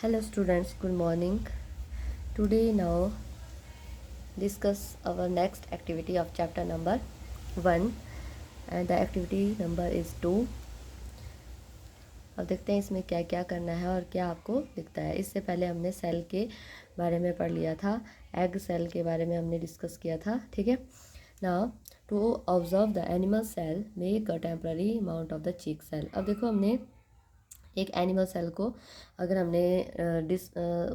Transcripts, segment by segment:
Hello students, good morning. Today now discuss our next activity of chapter number 1 and the activity number is 2. अब देखते हैं इसमें क्या क्या करना है और क्या आपको दिखता है। इससे पहले हमने सेल के बारे में पढ़ लिया था, एग सेल के बारे में हमने डिस्कस किया था, ठीक है। Now to observe the animal cell make a temporary amount of the cheek cell. अब देखो हमने एक एनिमल सेल को अगर हमने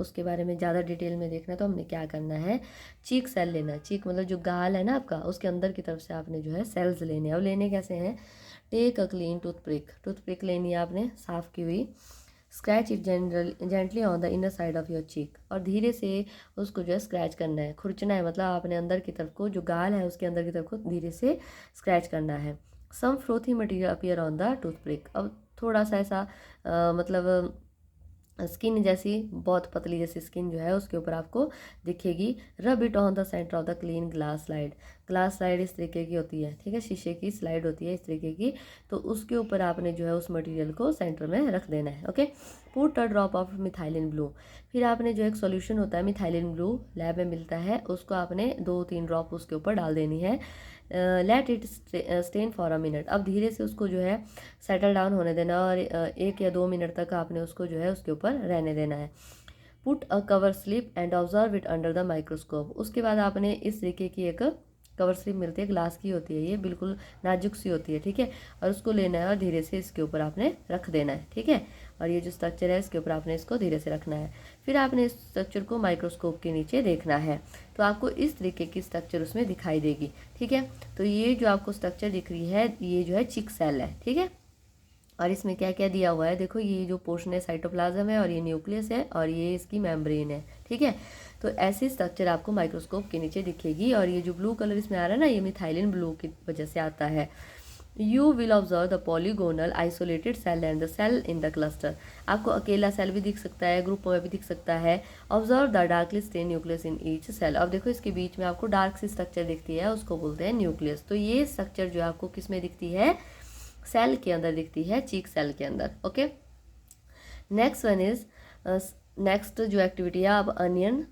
उसके बारे में ज़्यादा डिटेल में देखना है तो हमने क्या करना है, चीक सेल लेना है। चीक मतलब जो गाल है ना आपका, उसके अंदर की तरफ से आपने जो है सेल्स लेने हैं। अब लेने कैसे हैं, टेक अ क्लीन टूथपिक लेनी है आपने साफ़ की हुई। Scratch it gently on the inner side of your cheek, और धीरे से उसको जो है स्क्रैच करना है, खुरचना है, मतलब आपने अंदर की तरफ को जो गाल है उसके अंदर की तरफ को धीरे से स्क्रैच करना है। Some frothy material appear on the toothpick. अब थोड़ा सा ऐसा मतलब स्किन जैसी, बहुत पतली जैसी स्किन जो है उसके ऊपर आपको दिखेगी। Rub it on the centre of the clean glass slide. Glass slide इस तरीके की होती है, ठीक है, शीशे की स्लाइड होती है इस तरीके की, तो उसके ऊपर आपने जो है उस मटेरियल को सेंटर में रख देना है। Okay. Put a drop of methylene blue. फिर आपने जो एक सॉल्यूशन होता है मिथाइलिन ब्लू, लैब में मिलता है, उसको आपने 2-3 ड्रॉप उसके ऊपर डाल देनी है। Let it stand for a minute. अब धीरे से उसको जो है सेटल डाउन होने देना और 1 या 2 मिनट तक आपने उसको जो है उसके ऊपर रहने देना है। Put a cover slip and observe it under the microscope. उसके बाद आपने इस तरीके की एक कवर स्लिप मिलती है, ग्लास की होती है, ये बिल्कुल नाजुक सी होती है, ठीक है, और उसको लेना है और धीरे से इसके ऊपर आपने रख देना है, ठीक है। और ये जो स्ट्रक्चर है इसके ऊपर आपने इसको धीरे से रखना है। फिर आपने इस स्ट्रक्चर को माइक्रोस्कोप के नीचे देखना है, तो आपको इस तरीके की स्ट्रक्चर उसमें दिखाई देगी, ठीक है। तो ये जो आपको स्ट्रक्चर दिख रही है ये जो है चिक सेल है, ठीक है। और इसमें क्या क्या दिया हुआ है देखो, ये जो पोर्शन है साइटोप्लाज्म है और ये न्यूक्लियस है और ये इसकी मेम्ब्रेन है, ठीक है। तो ऐसी स्ट्रक्चर आपको माइक्रोस्कोप के नीचे दिखेगी। और ये जो ब्लू कलर इसमें आ रहा है ना, ये मिथाइलिन ब्लू की वजह से आता है। You will observe the polygonal isolated cell and the cell in the cluster. आपको अकेला सेल भी दिख सकता है, ग्रुप में भी दिख सकता है। Observe the darkly stain nucleus in each cell. अब देखो इसके बीच में आपको डार्क सी स्ट्रक्चर दिखती है, उसको बोलते हैं न्यूक्लियस। तो ये स्ट्रक्चर जो आपको किस में दिखती है, सेल के अंदर दिखती है, चीक सेल के अंदर। Okay. Next one is, next जो एक्टिविटी है, आप अनियन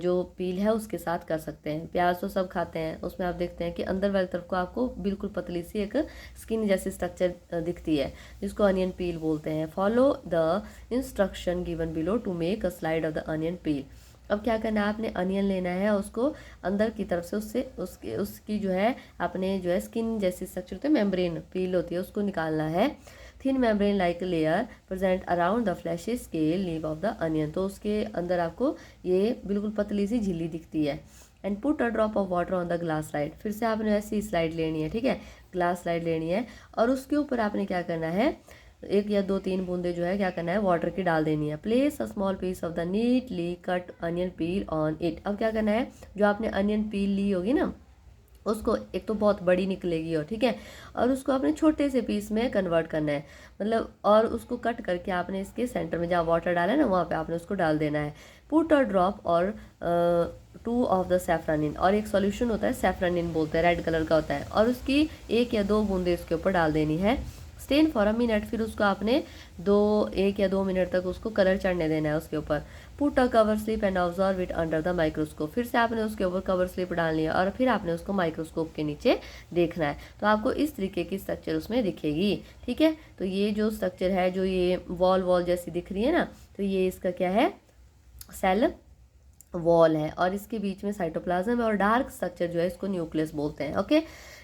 जो पील है उसके साथ कर सकते हैं। प्याज तो सब खाते हैं, उसमें आप देखते हैं कि अंदर वाली तरफ को आपको बिल्कुल पतली सी एक स्किन जैसी स्ट्रक्चर दिखती है, जिसको अनियन पील बोलते हैं। Follow the instruction given below to make a slide of the onion peel. अब क्या करना है, आपने अनियन लेना है, उसको अंदर की तरफ से उसकी जो है आपने जो है स्किन जैसी स्ट्रक्चर होती है, मेम्ब्रेन पील होती है, उसको निकालना है। Thin membrane like layer present around the fleshy scale leave of the onion. तो उसके अंदर आपको ये बिल्कुल पतली सी झिल्ली दिखती है। And put a drop of water on the glass slide. फिर से आपने ऐसी स्लाइड लेनी है, ठीक है, ग्लास स्लाइड लेनी है, और उसके ऊपर आपने क्या करना है, 1 या 2-3 बूंदे जो है क्या करना है, वाटर की डाल देनी है। Place a small piece of the neatly cut onion peel on it. अब क्या करना है, जो आपने अनियन पील ली होगी ना, उसको एक तो बहुत बड़ी निकलेगी और, ठीक है, और उसको आपने छोटे से पीस में कन्वर्ट करना है, मतलब, और उसको कट करके आपने इसके सेंटर में जहाँ वाटर डाला है ना वहाँ पे आपने उसको डाल देना है। पुट और ड्रॉप और 2 ऑफ द सैफरानिन, और एक सॉल्यूशन होता है सैफरानिन बोलते हैं, रेड कलर का होता है, और उसकी 1 या 2 बूंदे इसके ऊपर डाल देनी है। Stand for a minute. फिर उसको आपने 1 या 2 मिनट तक उसको कलर चढ़ने देना है उसके ऊपर। Put a cover slip and observe it under the microscope. फिर से आपने उसके ऊपर कवर स्लिप डालनी है और फिर आपने उसको माइक्रोस्कोप के नीचे देखना है, तो आपको इस तरीके की स्ट्रक्चर उसमें दिखेगी, ठीक है। तो ये जो स्ट्रक्चर है, जो ये वॉल जैसी दिख रही है ना, तो ये इसका क्या है, सेल वॉल है, और इसके बीच में साइटोप्लाज्म है, और डार्क स्ट्रक्चर जो है इसको न्यूक्लियस बोलते हैं। Okay.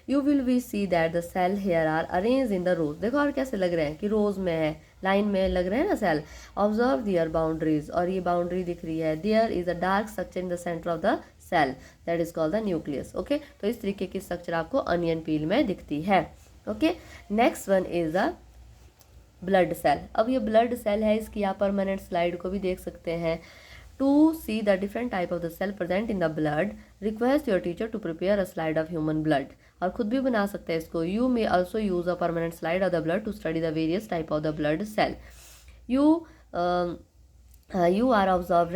You will we see that the cell here are arrange in the rows. देखो और कैसे लग रहे हैं कि रोज में है, लाइन में लग रहे हैं ना सेल। ऑब्जर्व दियर बाउंड्रीज, और ये बाउंड्री दिख रही है। There is a dark structure in the centre of the cell that is called the nucleus. Okay. तो इस तरीके की स्ट्रक्चर आपको अनियन पील में दिखती है। Okay. Next one is the blood cell. अब ये ब्लड सेल है, इसकी आप परमानेंट स्लाइड को भी देख सकते हैं। To see the different type of the cell present in the blood, request your teacher to prepare a slide of human blood. और खुद भी बना सकते हैं इसको। You may also use a permanent slide of the blood to study the various type of the blood cell. You You are observe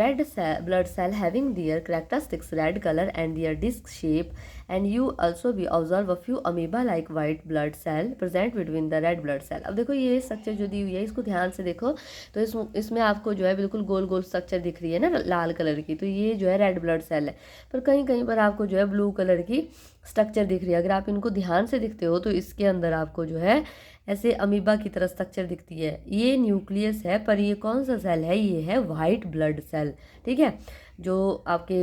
blood cell having their characteristics red color and their disc shape, and you also be observe a few amoeba like white blood cell present between the red blood cell. अब देखो ये structure जो दी हुई है इसको ध्यान से देखो, तो इसमें आपको जो है बिल्कुल गोल गोल स्ट्रक्चर दिख रही है ना लाल कलर की, तो ये जो है रेड ब्लड सेल है। पर कहीं कहीं पर आपको जो है ब्लू कलर की स्ट्रक्चर दिख रही है। अगर आप इनको ध्यान से दिखते हो तो इसके अंदर आपको जो है ऐसे अमीबा की तरह स्ट्रक्चर दिखती है। ये न्यूक्लियस है, पर ये कौन सा सेल है? ये है वाइट ब्लड सेल। ठीक है, जो आपके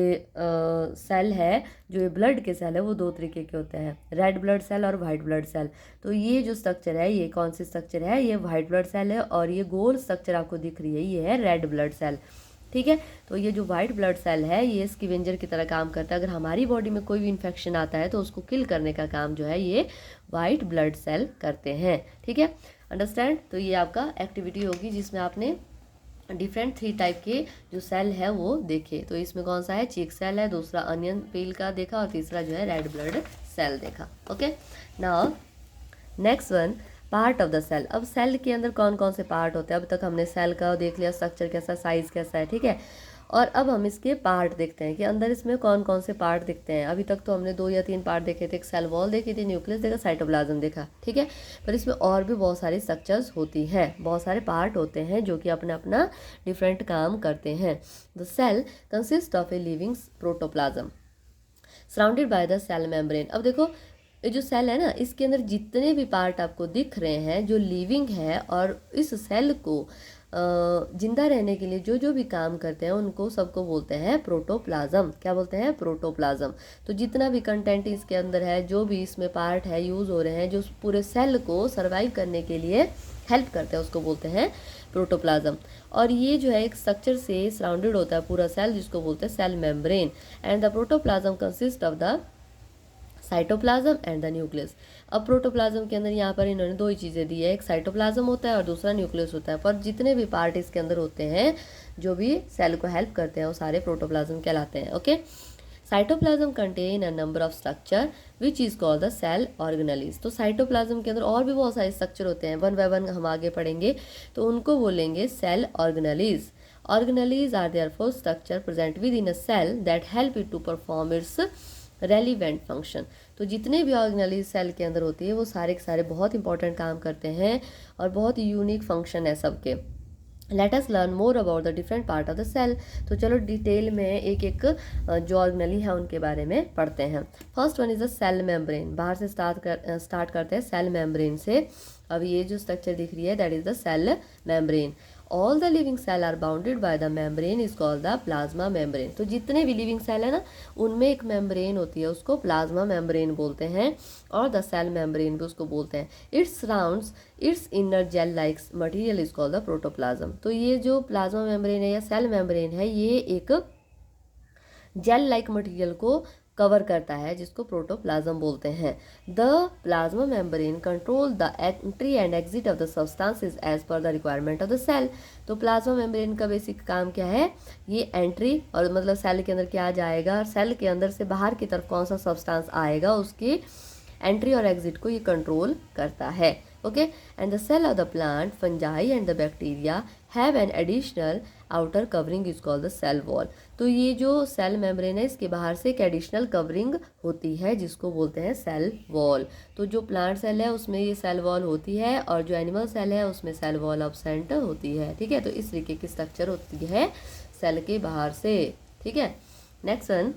सेल है, जो ये ब्लड के सेल है, वो दो तरीके के होते हैं, रेड ब्लड सेल और वाइट ब्लड सेल। तो ये जो स्ट्रक्चर है, ये कौन सी स्ट्रक्चर है? ये वाइट ब्लड सेल है, और ये गोल स्ट्रक्चर आपको दिख रही है, ये है रेड ब्लड सेल। ठीक है, तो ये जो वाइट ब्लड सेल है ये स्कैवेंजर की तरह काम करता है। अगर हमारी बॉडी में कोई भी इन्फेक्शन आता है तो उसको किल करने का काम जो है ये वाइट ब्लड सेल करते हैं। ठीक है, अंडरस्टैंड? तो ये आपका एक्टिविटी होगी जिसमें आपने डिफरेंट 3 टाइप के जो सेल है वो देखे। तो इसमें कौन सा है? चीक सेल है, दूसरा अनियन पील का देखा, और तीसरा जो है रेड ब्लड सेल देखा। Okay, now next one, part of the cell. अब सेल के अंदर कौन कौन से पार्ट होते हैं? अब तक हमने सेल का देख लिया, स्ट्रक्चर कैसा, साइज कैसा है। ठीक है, और अब हम इसके पार्ट देखते हैं कि अंदर इसमें कौन कौन से पार्ट दिखते हैं। अभी तक तो हमने 2 या 3 पार्ट देखे थे, एक सेल वॉल देखी थी, न्यूक्लियस देखा, साइटोप्लाज्म देखा। ठीक है, पर इसमें और भी बहुत सारी स्ट्रक्चर्स होती हैं, बहुत सारे पार्ट होते हैं जो कि अपना अपना डिफरेंट काम करते हैं। The cell consist of a living protoplasm surrounded by the cell membrane. अब देखो ये जो सेल है ना, इसके अंदर जितने भी पार्ट आपको दिख रहे हैं जो लिविंग है, और इस सेल को जिंदा रहने के लिए जो जो भी काम करते हैं उनको सबको बोलते हैं प्रोटोप्लाज्म। क्या बोलते हैं? प्रोटोप्लाज्म। तो जितना भी कंटेंट इसके अंदर है, जो भी इसमें पार्ट है यूज़ हो रहे हैं, जो पूरे सेल को सर्वाइव करने के लिए हेल्प करते हैं, उसको बोलते हैं प्रोटोप्लाज्म। और ये जो है एक स्ट्रक्चर से सराउंडेड होता है पूरा सेल, जिसको बोलते हैं cell membrane. And the protoplasm consist of the cytoplasm and the nucleus. अब प्रोटोप्लाज्म के अंदर यहाँ पर इन्होंने 2 ही चीज़ें दी है, एक साइटोप्लाज्म होता है और दूसरा न्यूक्लियस होता है। पर जितने भी पार्ट इसके अंदर होते हैं जो भी सेल को हेल्प करते हैं वो सारे प्रोटोप्लाज्म कहलाते हैं। Okay, cytoplasm contain a number of structure which is called the cell organelles. तो साइटोप्लाज्म के अंदर और भी बहुत सारे स्ट्रक्चर होते हैं, 1 बाय 1 हम आगे पढ़ेंगे, तो उनको बोलेंगे cell organelles. Organelles are therefore structure present within a cell that help it to perform its relevant function. तो जितने भी ऑर्गेनेलीज सेल के अंदर होती है वो सारे के सारे बहुत इंपॉर्टेंट काम करते हैं और बहुत यूनिक फंक्शन है सबके। Let us learn more about the different part of the cell. तो चलो डिटेल में एक एक जो ऑर्गेनेली है उनके बारे में पढ़ते हैं। First one is the cell membrane. बाहर से स्टार्ट करते हैं सेल मेम्ब्रेन से। अब ये जो स्ट्रक्चर दिख रही है that is the cell membrane. All the living cell are bounded by the membrane is called the plasma membrane. तो जितने भी लिविंग सेल है ना उनमें एक मेम्ब्रेन होती है, उसको प्लाज्मा मेम्ब्रेन बोलते हैं, और द सेल मेम्ब्रेन भी उसको बोलते हैं। It's surrounds it's inner jail like material is called the protoplasm. तो ये जो प्लाज्मा मेम्ब्रेन है या सेल मेम्ब्रेन है ये एक जेल लाइक मटीरियल को कवर करता है जिसको प्रोटोप्लाज्म बोलते हैं। The plasma membrane control the entry and exit of the substances as per the requirement of the cell. तो प्लाज्मा मेम्ब्रेन का बेसिक काम क्या है? ये एंट्री और मतलब सेल के अंदर क्या जाएगा और सेल के अंदर से बाहर की तरफ कौन सा सब्सटेंस आएगा उसकी एंट्री और एग्जिट को ये कंट्रोल करता है। Okay, and the cell of the plant, fungi and the bacteria have an additional outer covering is called the cell wall. तो ये जो सेल मेम्ब्रेन है इसके बाहर से एक एडिशनल कवरिंग होती है जिसको बोलते हैं सेल वॉल। तो जो प्लांट सेल है उसमें ये सेल वॉल होती है और जो एनिमल सेल है उसमें सेल वॉल अब्सेंट होती है। ठीक है, तो इस तरीके की स्ट्रक्चर होती है सेल के बाहर से। ठीक है, next one,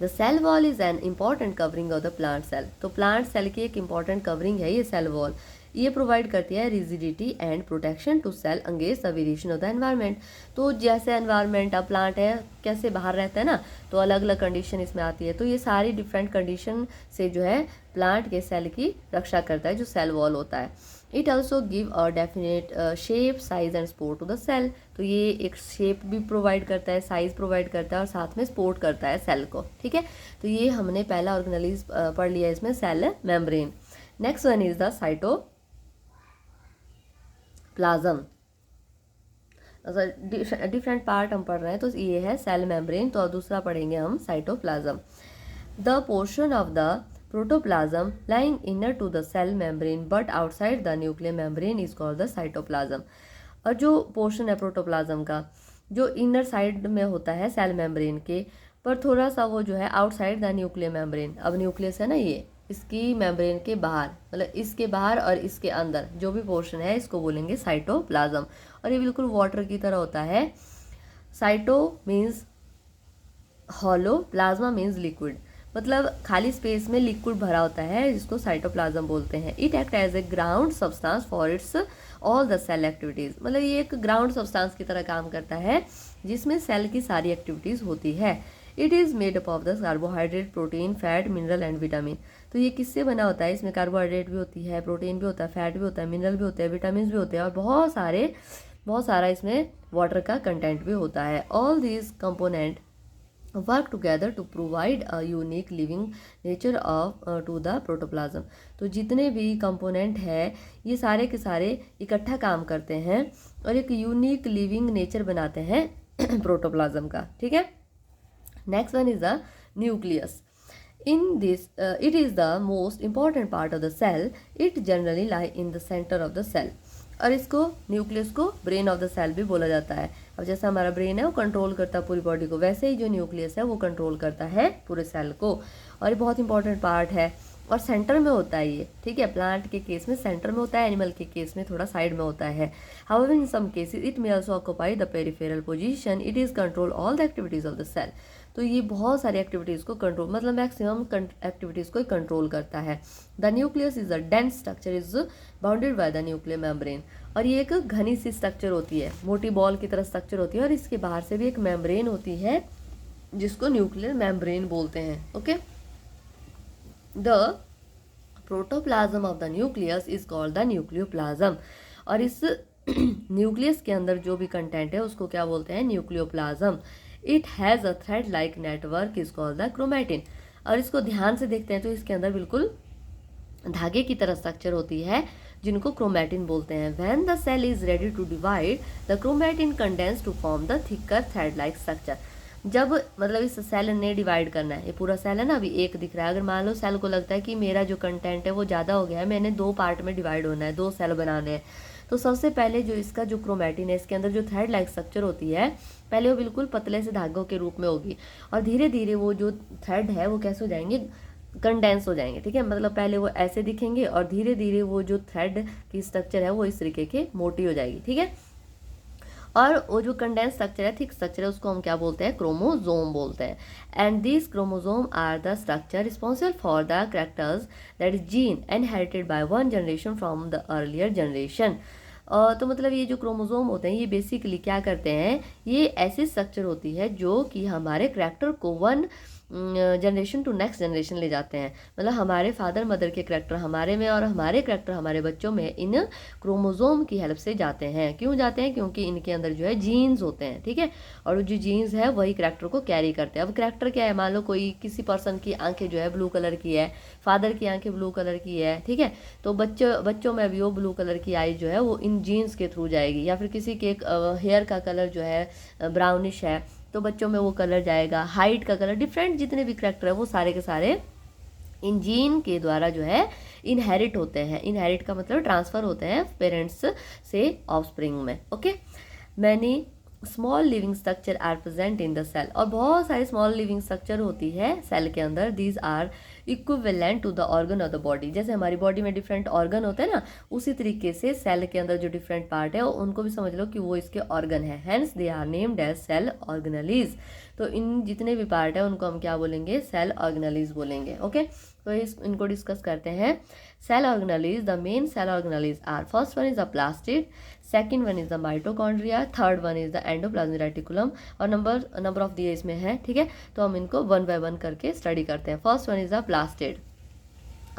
the cell wall is an important covering of the plant cell. तो प्लांट सेल की एक इम्पॉर्टेंट कवरिंग है ये सेल वॉल। ये प्रोवाइड करती है rigidity and protection to cell against the variation of the environment. तो जैसे एनवायरनमेंट अब प्लांट है कैसे बाहर रहता है ना, तो अलग अलग कंडीशन इसमें आती है, तो ये सारी डिफरेंट कंडीशन से जो है प्लांट के सेल की रक्षा करता है जो सेल वॉल होता है। It also give a definite shape, size and support to the cell. तो ये एक शेप भी प्रोवाइड करता है, साइज प्रोवाइड करता है और साथ में सपोर्ट करता है सेल को। ठीक है, तो ये हमने पहला ऑर्गेनेलिज पढ़ लिया इसमें cell membrane. Next one is the cytoplasm. Different part हम पढ़ रहे हैं, तो ये है सेल मेम्ब्रेन, तो दूसरा पढ़ेंगे हम cytoplasm. The portion of the protoplasm lying inner to the cell membrane but outside the nuclear membrane is called the cytoplasm। और जो पोर्शन है प्रोटोप्लाज्म का जो इनर साइड में होता है सेल मेम्ब्रेन के, पर थोड़ा सा वो जो है आउटसाइड द न्यूक्लियर मेम्ब्रेन। अब न्यूक्लियस है ना, ये इसकी मेम्ब्रेन के बाहर, मतलब इसके बाहर और इसके अंदर जो भी पोर्शन है इसको बोलेंगे साइटोप्लाज्म। और ये बिल्कुल वाटर की तरह होता है। Cyto means hollow, plasma means liquid, मतलब खाली स्पेस में लिक्विड भरा होता है जिसको साइटोप्लाज्म बोलते हैं। It act as a ground substance for its all the cell activities, मतलब ये एक ग्राउंड सब्सटेंस की तरह काम करता है जिसमें सेल की सारी एक्टिविटीज होती है। It is made up of the carbohydrate, protein, fat, mineral and vitamin. तो ये किससे बना होता है? इसमें कार्बोहाइड्रेट भी होती है, प्रोटीन भी होता है, फैट भी होता है, मिनरल भी होते हैं, विटामिन भी होते हैं और बहुत सारा इसमें वाटर का कंटेंट भी होता है। All these component work together to provide a unique living nature of to the protoplasm. तो जितने भी कंपोनेंट है ये सारे के सारे इकट्ठा काम करते हैं और एक यूनिक लिविंग नेचर बनाते हैं प्रोटोप्लाज्म का। ठीक है, next one is the nucleus. In this, it is the most important part of the cell. It generally lie in the center of the cell. और इसको न्यूक्लियस को ब्रेन ऑफ द सेल भी बोला जाता है। अब जैसा हमारा ब्रेन है वो कंट्रोल करता है पूरी बॉडी को, वैसे ही जो न्यूक्लियस है वो कंट्रोल करता है पूरे सेल को और ये बहुत इंपॉर्टेंट पार्ट है और सेंटर में होता है ये। ठीक है, प्लांट के केस में सेंटर में होता है, एनिमल के केस में थोड़ा साइड में होता है। However in some cases it may also occupy the peripheral position. It is control all the activities of the cell. तो ये बहुत सारी एक्टिविटीज़ को कंट्रोल, मतलब मैक्सिमम एक्टिविटीज़ को कंट्रोल करता है। The nucleus is a dense structure is bounded by the nuclear membrane. और ये एक घनी सी स्ट्रक्चर होती है, मोटी बॉल की तरह स्ट्रक्चर होती है और इसके बाहर से भी एक मेम्ब्रेन होती है जिसको न्यूक्लियर मेम्ब्रेन बोलते हैं। Okay, the protoplasm of the nucleus is called the nucleoplasm. और इस न्यूक्लियस के अंदर जो भी कंटेंट है उसको क्या बोलते हैं? Nucleoplasm. It has a thread like network is called the chromatin. और इसको ध्यान से देखते हैं तो इसके अंदर बिल्कुल धागे की तरह स्ट्रक्चर होती है जिनको क्रोमैटिन बोलते हैं। When the cell is ready to divide the chromatin condense to form the thicker thread like structure. जब मतलब इस सेल ने डिवाइड करना है, ये पूरा सेल है ना, अभी एक दिख रहा है। अगर मान लो सेल को लगता है कि मेरा जो कंटेंट है वो ज़्यादा हो गया है, मैंने 2 पार्ट में डिवाइड होना है, 2 सेल बनाने हैं, तो सबसे पहले जो इसका जो क्रोमैटिन है इसके अंदर जो थ्रेड लाइक स्ट्रक्चर होती है पहले वो बिल्कुल पतले से धागों के रूप में होगी और धीरे धीरे वो जो थ्रेड है वो कैसे हो जाएंगे? कंडेंस हो जाएंगे। ठीक है, मतलब पहले वो ऐसे दिखेंगे और धीरे धीरे वो जो थ्रेड की स्ट्रक्चर है वो इस तरीके के मोटी हो जाएगी। ठीक है, और वो जो कंडेंस स्ट्रक्चर है, थिक स्ट्रक्चर है, उसको हम क्या बोलते हैं? क्रोमोजोम बोलते हैं। And this chromosome are the structure responsible for the characters that is gene inherited by one generation from the earlier generation. तो मतलब ये जो क्रोमोजोम होते हैं ये बेसिकली क्या करते हैं? ये ऐसी स्ट्रक्चर होती है जो कि हमारे कैरेक्टर को one generation to next generation ले जाते हैं। मतलब हमारे फादर मदर के करैक्टर हमारे में और हमारे करैक्टर हमारे बच्चों में इन क्रोमोजोम की हेल्प से जाते हैं। क्यों जाते हैं? क्योंकि इनके अंदर जो है जीन्स होते हैं। ठीक है, और जो जीन्स है वही करैक्टर को कैरी करते हैं। अब करैक्टर क्या है? मान लो कोई किसी पर्सन की आंखें जो है ब्लू कलर की है, फादर की आंखें ब्लू कलर की है। ठीक है, तो बच्चों में भी वो ब्लू कलर की आई जो है वो इन जीन्स के थ्रू जाएगी। या फिर किसी के हेयर का कलर जो है ब्राउनिश है तो बच्चों में वो कलर जाएगा। हाइट का कलर, डिफरेंट जितने भी करैक्टर है वो सारे के सारे इन जीन के द्वारा जो है इनहेरिट होते हैं। इनहेरिट का मतलब ट्रांसफर होते हैं पेरेंट्स से ऑफस्प्रिंग में। Okay, many small living structure are present in the cell. और बहुत सारी स्मॉल लिविंग स्ट्रक्चर होती है सेल के अंदर। These are equivalent to the organ of the body. जैसे हमारी बॉडी में डिफरेंट ऑर्गन होते हैं ना, उसी तरीके से सेल के अंदर जो डिफरेंट पार्ट है उनको भी समझ लो कि वो इसके ऑर्गन है। Hence they are named as cell organelles. तो इन जितने भी पार्ट है उनको हम क्या बोलेंगे? सेल ऑर्गेनेलीज बोलेंगे। ओके, तो इनको डिस्कस करते हैं। Cell organelles, the main cell organelles are, first one is the plastid, second one is the mitochondria, third one is the endoplasmic reticulum और नंबर ऑफ दिए इसमें है। ठीक है, तो हम इनको 1 बाय 1 करके स्टडी करते हैं। First one is the plastid.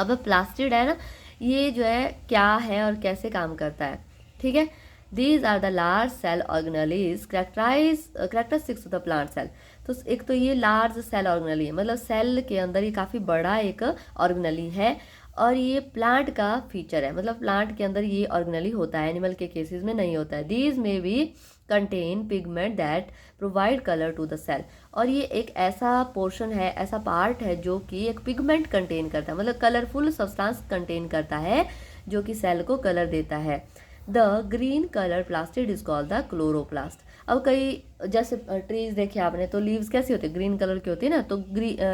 अब प्लास्टिड है ना, ये जो है क्या है और कैसे काम करता है? ठीक है, these are the large cell organelles characteristics of the plant cell. तो एक तो ये लार्ज सेल ऑर्गेनेली है, मतलब सेल के अंदर ये काफ़ी बड़ा एक ऑर्गेनेली है और ये प्लांट का फीचर है। मतलब प्लांट के अंदर ये ऑर्गेनेली होता है, एनिमल के केसेस में नहीं होता है। These may be contain pigment that provide colour to the cell. और ये एक ऐसा पोर्शन है, ऐसा पार्ट है जो कि एक पिगमेंट कंटेन करता है, मतलब कलरफुल सब्सटेंस कंटेन करता है जो कि सेल को कलर देता है। The green colour plastid is called the chloroplast. अब कई जैसे ट्रीज देखे आपने तो लीव्स कैसी होती है, ग्रीन कलर की होती है ना, तो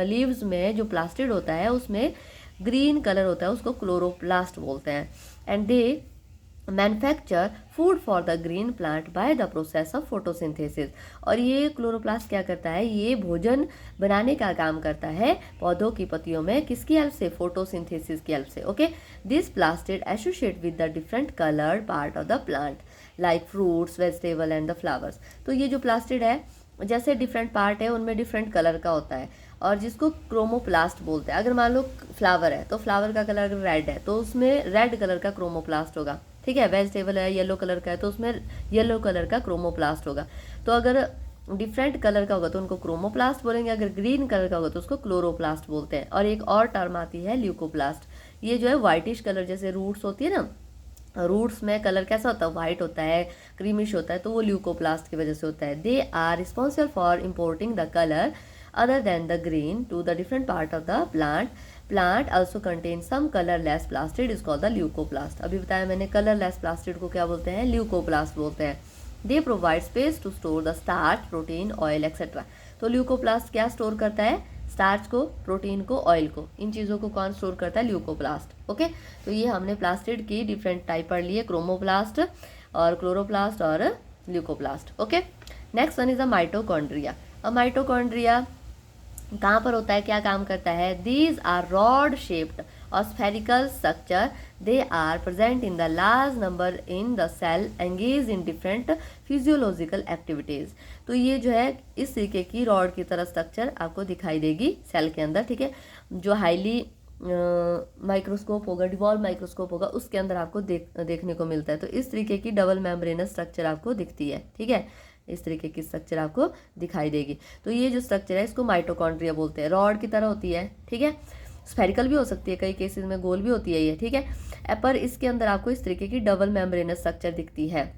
लीव्स में जो प्लास्टिड होता है उसमें ग्रीन कलर होता है, उसको क्लोरोप्लास्ट बोलते हैं। And they manufacture food for the green plant by the process of photosynthesis. और ये क्लोरोप्लास्ट क्या करता है, ये भोजन बनाने का काम करता है पौधों की पत्तियों में, किसकी हेल्प से, फोटोसिंथेसिस की हेल्प से। Okay, this plastid associate with the different coloured part of the plant like fruits, vegetable and the flowers. तो ये जो प्लास्टिड है, जैसे डिफरेंट पार्ट है उनमें डिफरेंट कलर का होता है, और जिसको क्रोमोप्लास्ट बोलते हैं। अगर मान लो फ्लावर है तो फ्लावर का कलर रेड है तो उसमें रेड कलर का क्रोमोप्लास्ट होगा, ठीक है। वेजिटेबल है येलो कलर का है तो उसमें येलो कलर का क्रोमोप्लास्ट होगा। तो अगर डिफरेंट कलर का होगा तो उनको क्रोमोप्लास्ट बोलेंगे, अगर ग्रीन कलर का होगा तो उसको क्लोरोप्लास्ट बोलते हैं। और एक और टर्म आती है ल्यूकोप्लास्ट। ये जो है व्हाइटिश कलर, जैसे रूट्स होती है ना, रूट्स में कलर कैसा होता है, वाइट होता है, क्रीमिश होता है, तो वो ल्यूकोप्लास्ट की वजह से होता है। They are responsible for importing the colour other than the green to the different part of the plant also contains some colorless plastid is called the leucoplast। अभी बताया मैंने colorless plastid को क्या बोलते हैं, leucoplast बोलते हैं। they provide space to store the starch, protein, oil etc। तो leucoplast क्या स्टोर करता है, स्टार्च को, प्रोटीन को, ऑयल को, इन चीज़ों को कौन स्टोर करता है, ल्यूकोप्लास्ट। ओके, तो ये हमने प्लास्टिड की डिफरेंट टाइप पढ़ ली है, क्रोमोप्लास्ट और क्लोरोप्लास्ट और leucoplast. Okay, next one is a mitochondria. अब माइटोकॉन्ड्रिया कहाँ पर होता है, क्या काम करता है, दीज आर रॉड शेप्ड और spherical structure, they are present in the large number in the cell, engage in different physiological activities. तो ये जो है इस तरीके की रॉड की तरह स्ट्रक्चर आपको दिखाई देगी सेल के अंदर, ठीक है। जो हाईली माइक्रोस्कोप होगा, डिवॉल्व माइक्रोस्कोप होगा, उसके अंदर आपको देखने को मिलता है। तो इस तरीके की डबल मेम्ब्रेनस स्ट्रक्चर आपको दिखती है, ठीक है, इस तरीके की स्ट्रक्चर आपको दिखाई देगी। तो ये जो स्ट्रक्चर है इसको माइटोकॉन्ड्रिया बोलते हैं, रॉड की तरह होती है, ठीक है, स्फेरिकल भी हो सकती है, कई केसेस में गोल भी होती है ये, ठीक है। पर इसके अंदर आपको इस तरीके की डबल मेम्ब्रेनस स्ट्रक्चर दिखती है,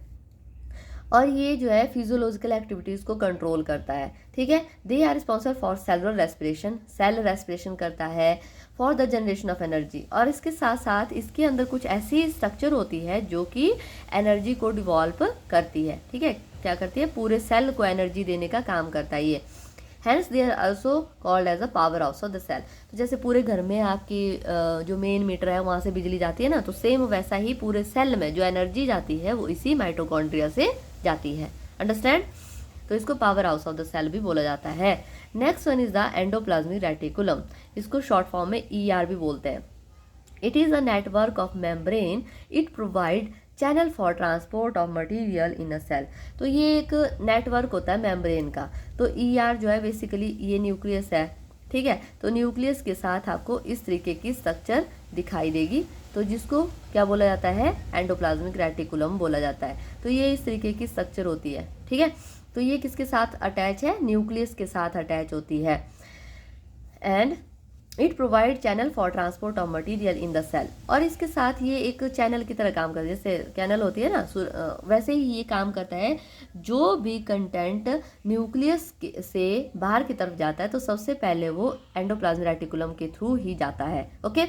और ये जो है फिजियोलॉजिकल एक्टिविटीज को कंट्रोल करता है, ठीक है। They are responsible for cellular respiration, cell respiration करता है, for the generation of energy. और इसके साथ साथ इसके अंदर कुछ ऐसी स्ट्रक्चर होती है जो कि एनर्जी को डिवॉल्व करती है, ठीक है, क्या करती है, पूरे सेल को एनर्जी देने का काम करता है ये। Hence they are also called as a power house of the cell. तो जैसे पूरे घर में आपकी जो मेन मीटर है वहाँ से बिजली जाती है ना, तो सेम वैसा ही पूरे सेल में जो एनर्जी जाती है वो इसी माइटोकॉन्ड्रिया से जाती है, अंडरस्टैंड। तो इसको power house of the cell भी बोला जाता है। Next one is the endoplasmic reticulum, इसको शॉर्ट फॉर्म में ER भी बोलते हैं। It is a network of membrane, it provide channel for transport of material in a cell. तो ये एक नेटवर्क होता है मेम्ब्रेन का। तो ER जो है बेसिकली ये न्यूक्लियस है, ठीक है। तो न्यूक्लियस के साथ आपको इस तरीके की स्ट्रक्चर दिखाई देगी, तो जिसको क्या बोला जाता है, एंडोप्लाज्मिक रेटिकुलम बोला जाता है। तो ये इस तरीके की स्ट्रक्चर होती है, ठीक है। तो ये किसके साथ अटैच है, न्यूक्लियस के साथ अटैच होती है। And it provide channel for transport of material in the cell. और इसके साथ ये एक चैनल की तरह काम करता है, जैसे कैनल होती है ना, वैसे ही ये काम करता है। जो भी कंटेंट न्यूक्लियस से बाहर की तरफ जाता है तो सबसे पहले वो एंडोप्लाज्मिक रेटिकुलम के थ्रू ही जाता है, ओके।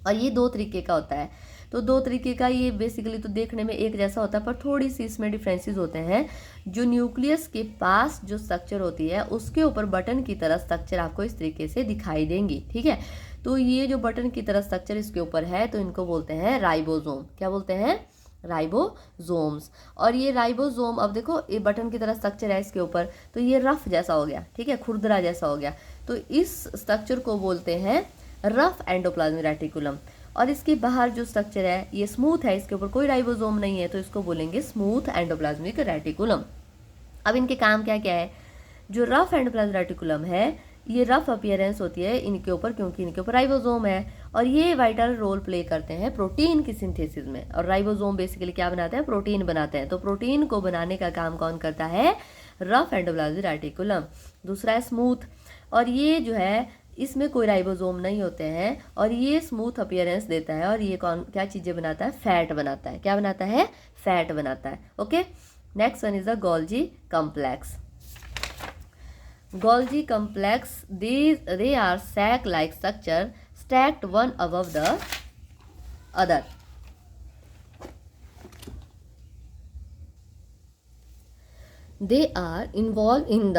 और ये दो तरीके का होता है, तो दो तरीके का ये बेसिकली तो देखने में एक जैसा होता है, पर थोड़ी सी इसमें डिफरेंसेस होते हैं। जो न्यूक्लियस के पास जो स्ट्रक्चर होती है उसके ऊपर बटन की तरह स्ट्रक्चर आपको इस तरीके से दिखाई देंगी, ठीक है। तो ये जो बटन की तरह स्ट्रक्चर इसके ऊपर है तो इनको बोलते हैं राइबोसोम। क्या बोलते हैं, राइबोसोम्स। और ये राइबोसोम, अब देखो ये बटन की तरह स्ट्रक्चर है इसके ऊपर, तो ये रफ जैसा हो गया, ठीक है, खुरदरा जैसा हो गया। तो इस स्ट्रक्चर को बोलते हैं रफ एंडोप्लाज्मिक रेटिकुलम। और इसके बाहर जो स्ट्रक्चर है ये स्मूथ है, इसके ऊपर कोई राइबोसोम नहीं है, तो इसको बोलेंगे स्मूथ एंडोप्लाज्मिक रेटिकुलम। अब इनके काम क्या क्या है, जो रफ एंडोप्लाज्मिक रेटिकुलम है ये रफ अपीयरेंस होती है इनके ऊपर, क्योंकि इनके ऊपर राइबोसोम है, और ये वाइटल रोल प्ले करते हैं प्रोटीन की सिंथेसिस में। और राइबोसोम बेसिकली क्या बनाते हैं, प्रोटीन बनाते हैं। तो प्रोटीन को बनाने का काम कौन करता है, रफ एंडोप्लाज्मिक रेटिकुलम। दूसरा है स्मूथ, और ये जो है इसमें कोई राइबोसोम नहीं होते हैं, और ये स्मूथ अपीयरेंस देता है। और ये कौन क्या चीज़ें बनाता है, फैट बनाता है। क्या बनाता है, फैट बनाता है, okay. Next one is the Golgi complex. Golgi complex, they are sac like structure stacked one above the other। They are involve in the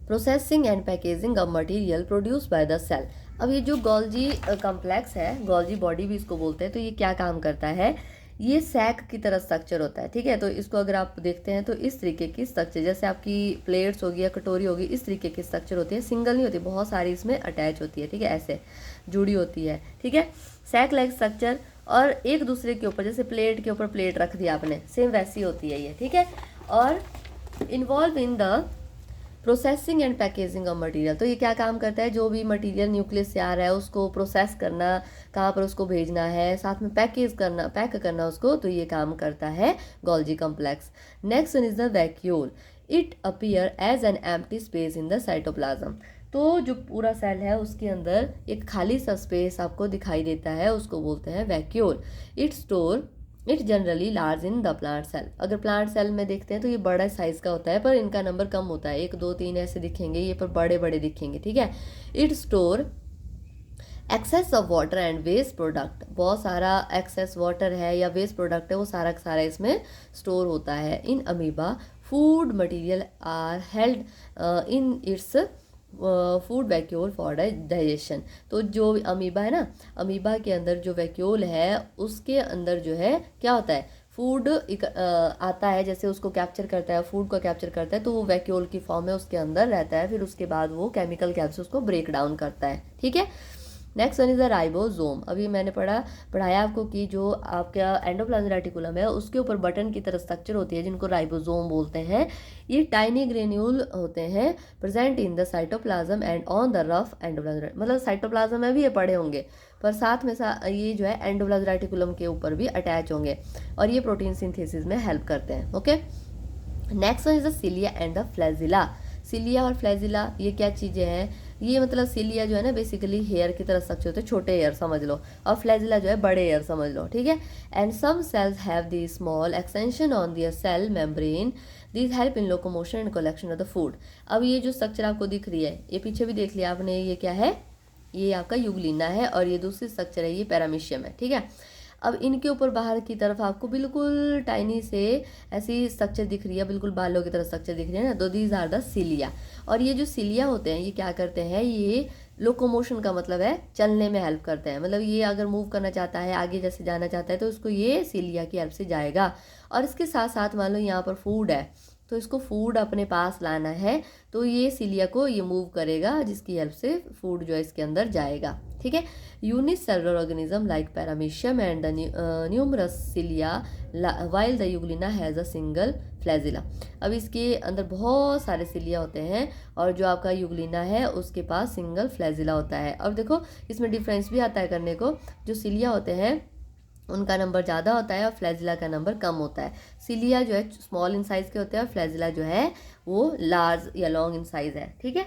processing and packaging of material produce by the cell. अब ये जो Golgi complex है, Golgi body भी इसको बोलते हैं, तो ये क्या काम करता है, ये सैक की तरह स्ट्रक्चर होता है, ठीक है। तो इसको अगर आप देखते हैं तो इस तरीके की स्ट्रक्चर, जैसे आपकी प्लेट्स होगी या कटोरी होगी, इस तरीके की स्ट्रक्चर होती है, सिंगल नहीं होती, बहुत सारी इसमें अटैच होती है, ठीक है, ऐसे जुड़ी होती है, ठीक है, सैक लाइक स्ट्रक्चर। और एक दूसरे के ऊपर, जैसे प्लेट के ऊपर प्लेट रख दिया आपने, सेम वैसी होती है ये, ठीक है। और involve in the processing and packaging of material, तो ये क्या काम करता है, जो भी मटेरियल न्यूक्लियस से आ रहा है उसको प्रोसेस करना, कहाँ पर उसको भेजना है, साथ में पैक करना उसको, तो ये काम करता है Golgi complex. Next one is the vacuole. It appear as an empty space in the cytoplasm. तो जो पूरा सेल है उसके अंदर एक खाली सा स्पेस आपको दिखाई देता है, उसको बोलते हैं vacuole. It generally large in the plant cell. अगर प्लांट सेल में देखते हैं तो ये बड़ा साइज का होता है, पर इनका नंबर कम होता है, 1 2 3 ऐसे दिखेंगे, ये पर बड़े बड़े दिखेंगे, ठीक है। It store excess of water and waste product, बहुत सारा एक्सेस वाटर है या वेस्ट प्रोडक्ट है, वो सारा का सारा इसमें स्टोर होता है। In amoeba food material are held in its food vacuole for digestion. तो जो अमीबा है ना, अमीबा के अंदर जो वैक्यूल है उसके अंदर जो है क्या होता है, फूड आता है, जैसे उसको कैप्चर करता है, फूड को कैप्चर करता है, तो वो वैक्यूल की फॉर्म में उसके अंदर रहता है, फिर उसके बाद वो केमिकल कैप्सूल उसको ब्रेक डाउन करता है, ठीक है। Next one is the ribosome. अभी मैंने पढ़ाया आपको कि जो आपका एंडोप्लाज्मिक रेटिकुलम है उसके ऊपर बटन की तरह स्ट्रक्चर होती है, जिनको राइबोसोम बोलते हैं। ये टाइनी ग्रेन्यूल होते हैं present in the cytoplasm and on the rough endoplasm, मतलब साइटोप्लाज्म में भी ये पड़े होंगे, पर साथ में ये जो है एंडोप्लाज्मिक रेटिकुलम के ऊपर भी अटैच होंगे, और ये प्रोटीन सिंथेसिस में हेल्प करते हैं, okay. Next one is the cilia and the flagella. Cilia और फ्लैजिला ये क्या चीज़ें हैं, ये मतलब सिलिया जो है ना बेसिकली हेयर की तरह स्ट्रक्चर होते हैं, छोटे हेयर समझ लो, और फ्लैजिला जो है बड़े हेयर समझ लो, ठीक है। And some cells have the small extension on their cell membrane, this help in locomotion and collection of the food. अब ये जो स्ट्रक्चर आपको दिख रही है, ये पीछे भी देख लिया आपने, ये क्या है, ये आपका यूग्लिना है, और ये दूसरी स्ट्रक्चर है, ये पैरामीशियम है, ठीक है। अब इनके ऊपर बाहर की तरफ आपको बिल्कुल टाइनी से ऐसी स्ट्रक्चर दिख रही है, बिल्कुल बालों की तरह स्ट्रक्चर दिख रही है ना, तो दीज आर द सिलिया। और ये जो सिलिया होते हैं ये क्या करते हैं, ये लोकोमोशन का मतलब है चलने में हेल्प करते हैं, मतलब ये अगर मूव करना चाहता है, आगे जैसे जाना चाहता है, तो उसको ये सिलिया की हेल्प से जाएगा। और इसके साथ साथ मान लो यहाँ पर फूड है, तो इसको फूड अपने पास लाना है, तो ये सिलिया को ये मूव करेगा, जिसकी हेल्प से फूड जो है इसके अंदर जाएगा, ठीक है। Unicellular organism like paramecium and the numerous cilia while the Euglena has a single flagella. अब इसके अंदर बहुत सारे सिलिया होते हैं, और जो आपका यूग्लिना है उसके पास सिंगल फ्लैजिला होता है। अब देखो इसमें डिफरेंस भी आता है करने को, जो सिलिया होते हैं उनका नंबर ज़्यादा होता है और फ्लैजिला का नंबर कम होता है। सिलिया जो है स्मॉल इन साइज़ के होते हैं, और फ्लैजिला जो है वो लार्ज या लॉन्ग इन साइज़ है, ठीक है।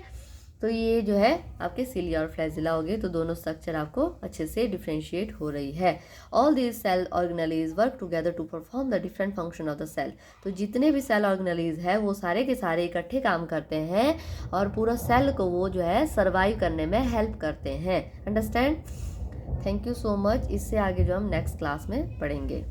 तो ये जो है आपके सिलिया और फ्लैजिला हो गए, तो दोनों स्ट्रक्चर आपको अच्छे से डिफ्रेंशिएट हो रही है। All these cell organelles work together to perform the different function of the cell. तो जितने भी सेल ऑर्गेनेलीज है वो सारे के सारे इकट्ठे काम करते हैं, और पूरा सेल को वो जो है सर्वाइव करने में हेल्प करते हैं। Understand? Thank you so much. इससे आगे जो हम नेक्स्ट क्लास में पढ़ेंगे।